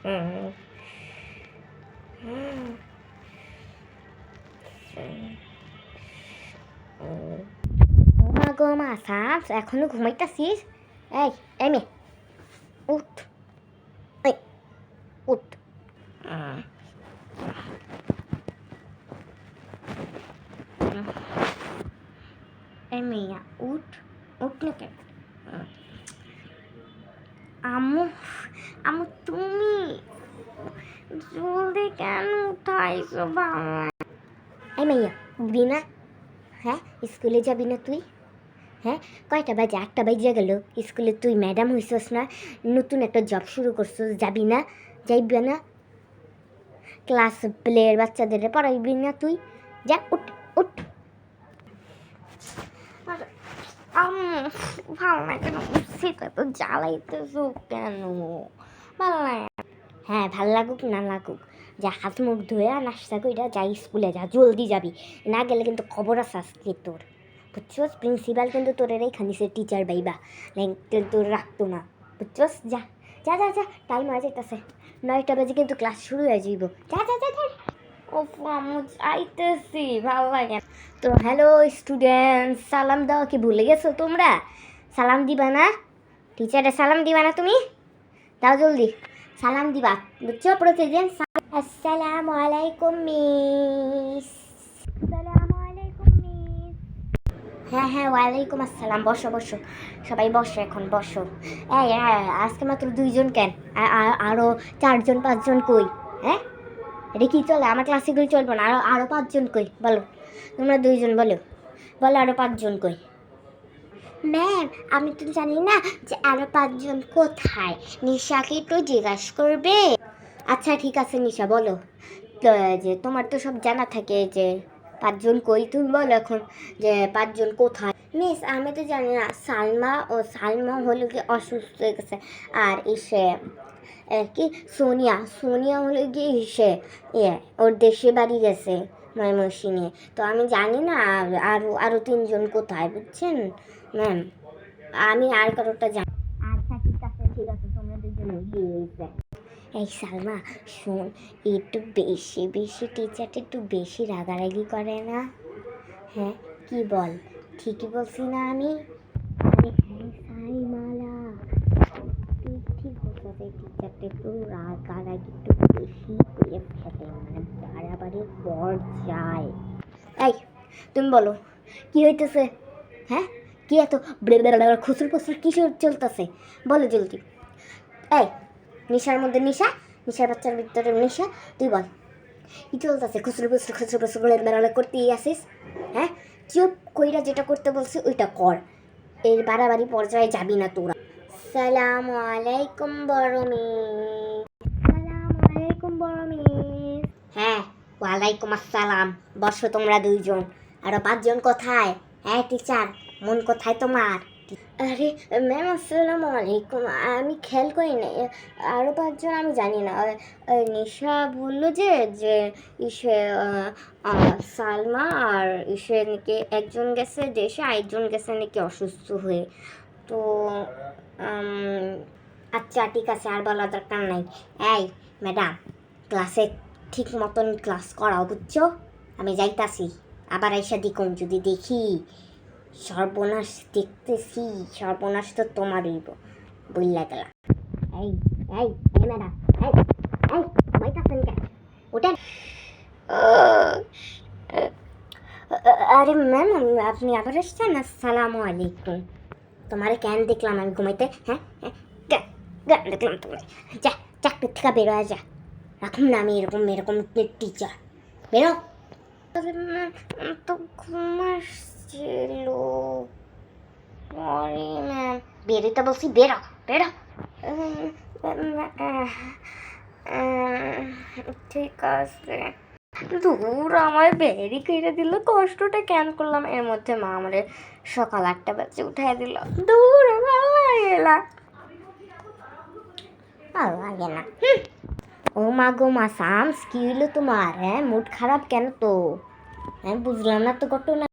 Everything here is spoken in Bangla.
মা গো মা সাপ এখনো ঘুমাইতাছিস? এই এই মেয়ে উঠ, এই উঠ। এই মেয়া উঠ, উঠ না কেন? আম্মু আম্মু তুমি জলদি কেন উঠাইছো বাবা? এই মেয়া উঠবি না? হ্যাঁ স্কুলে যাবি না তুই? হ্যাঁ কয়টা বাজে? 8টা বাজে গেল। স্কুলে তুই ম্যাডাম হইছস না, নতুন একটা জব শুরু করছস, যাবি না? যাইবি না? ক্লাস প্লেয়ের বাচ্চাদের পড়াইবি না তুই? যা উঠ উঠ। ভালো না কেন? সেটা তো জ্বালাইতেছো কেন? ভালো না। হ্যাঁ ভাল লাগুক না লাগুক, যা হাত মুখ ধুয়ে নাস্তা কইরা যাই স্কুলে যা, জলদি যাবি, না গেলে কিন্তু খবর আছে আজকে তোর, বুঝছস? প্রিন্সিপাল কিন্তু তোর এইখানে সে টিচার বাইবা তোর রাখতো না, বুঝছস? যা যা যা যা, টাইম হয়ে যাইতেছে, 9টা বাজে কিন্তু ক্লাস শুরু হয়ে যাইব। যা যা যা যা। ও আমি আইতেছি, ভালো লাগে তো। হ্যালো স্টুডেন্ট, সালাম দাও কি ভুলে গেছো তোমরা? সালাম দিবা না? টিচারে সালাম দিবা না তুমি? দাও জলদি সালাম দিবা, বুঝছো? প্রতিদিন আসসালামু আলাইকুম মিস। আসসালামু আলাইকুম মিস। হ্যাঁ হ্যাঁ ওয়ালাইকুম আসসালাম। বসো বসো, সবাই বসো, এখন বসো। এই আজকে মাত্র 2জন কেন? আরো 4জন 5জন কই? হ্যাঁ এটা কি চলে? আমার ক্লাসে গুলো চলবো না? আরো 5জন কই বলো? তোমরা 2জন বলো, বলো আরো 5জন কই? ম্যাম আমি তো জানি না যে আরো 5জন কোথায়, নিশাকে একটু জিজ্ঞাসা করবে। আচ্ছা ঠিক আছে নিশা বলো, তো যে তোমার তো সব জানা থাকে যে 5জন কই, তুমি বলো এখন যে 5জন কোথায়। মিস আমি তো জানি না, সালমা হলো কি অসুস্থ হয়ে গেছে, আর এসে কি সোনিয়া সোনিয়া হলো গিয়ে এসে ওর দেশে বাড়ি গেছে ময়মনসিংহে, তো আমি জানি না আরো আরো 3জন কোথায়, বুঝছেন ম্যাম? আমি আর কারোটা জানি। আচ্ছা ঠিক আছে ঠিক আছে, তোমরা 2জন এগিয়ে। এই সালমা শোন, একটু বেশি বেশি টিচারটা একটু বেশি রাগারাগি করে না? হ্যাঁ কি বল, ঠিকই বলছি না আমি? আরে হ্যাঁ সাইমালা, তুই ঠিক বলছিস, এই টিচারটা একটু রাগারাগি একটু বেশি করে ফেলে, মানে বাড়াবাড়ি যায়। এই তুমি বলো কি হইতেছে? হ্যাঁ কি এত খুচুর পুচুর কি চলতেছে? বলো জলদি। এই নিশার মধ্যে নিশা, নিশার বাচ্চার ভিতরে নিশা, তুই বল কি চলতেছে? খুচরো খুচরো বেড়ালে করতেই আসিস। হ্যাঁ চুপ কইরা যেটা করতে বলছি ওইটা কর, এর বাড়াবাড়ি পর্যায়ে যাবি না তোরা। সালামু আলাইকুম বড় মিস। সালামু আলাইকুম বড় মিস। হ্যাঁ ওয়ালাইকুম আসসালাম। বসো তোমরা 2জন, আরো 5জন কোথায়? হ্যাঁ টিচার মন কোথায় তোমার? আরে ম্যাম আসসালামু আলাইকুম, আমি খেয়াল করি না, আরও 5জন আমি জানি না। নিশা বললো যে যে ইসে সালমা আর ইসে নাকি একজন গেছে দেশে, আরেকজন গেছে নাকি অসুস্থ হয়ে, তো আচ্ছা ঠিক আছে আর বলা দরকার নাই। এই ম্যাডাম ক্লাসে ঠিক মতন ক্লাস করাও, বুঝছো? আমি যাইতাছি, আবার আইসা দিকুন যদি দেখি সর্বনাশ দেখতেছি, সর্বনাশ তো তোমার হইব, বইলা গেলা। এই এই এই ম্যাডাম, এই এই ঘুমাইতেছেন কেন? ওঠেন। আরে ম্যাম আপনি আবার এসছেন? আসসালামু আলাইকুম। তোমারে কেন দেখলাম আমি ঘুমাইতে? হ্যাঁ কেন দেখলাম তোমার? যা চাকরির থেকে বেরো, যা, রাখুন না আমি এরকম এরকম টিচার, বেরো। তো ঘুমাচ্ছিল, সরি ম্যাম। বেরোতে বলছি, বেরো বেরো। ঠিক আছে। দূর আমায় বেরি করে দিল, কষ্টটা কেন করলাম? এর মধ্যে মা আমারে সকাল 8টা বাজে উঠাই দিল। দূর ভালো লাগে না, ভালো লাগে না। ও মা গো মা সামস, কি হইলো তোমার? হ্যাঁ মুড খারাপ কেন তো? হ্যাঁ বুঝলাম না তো ঘটনা।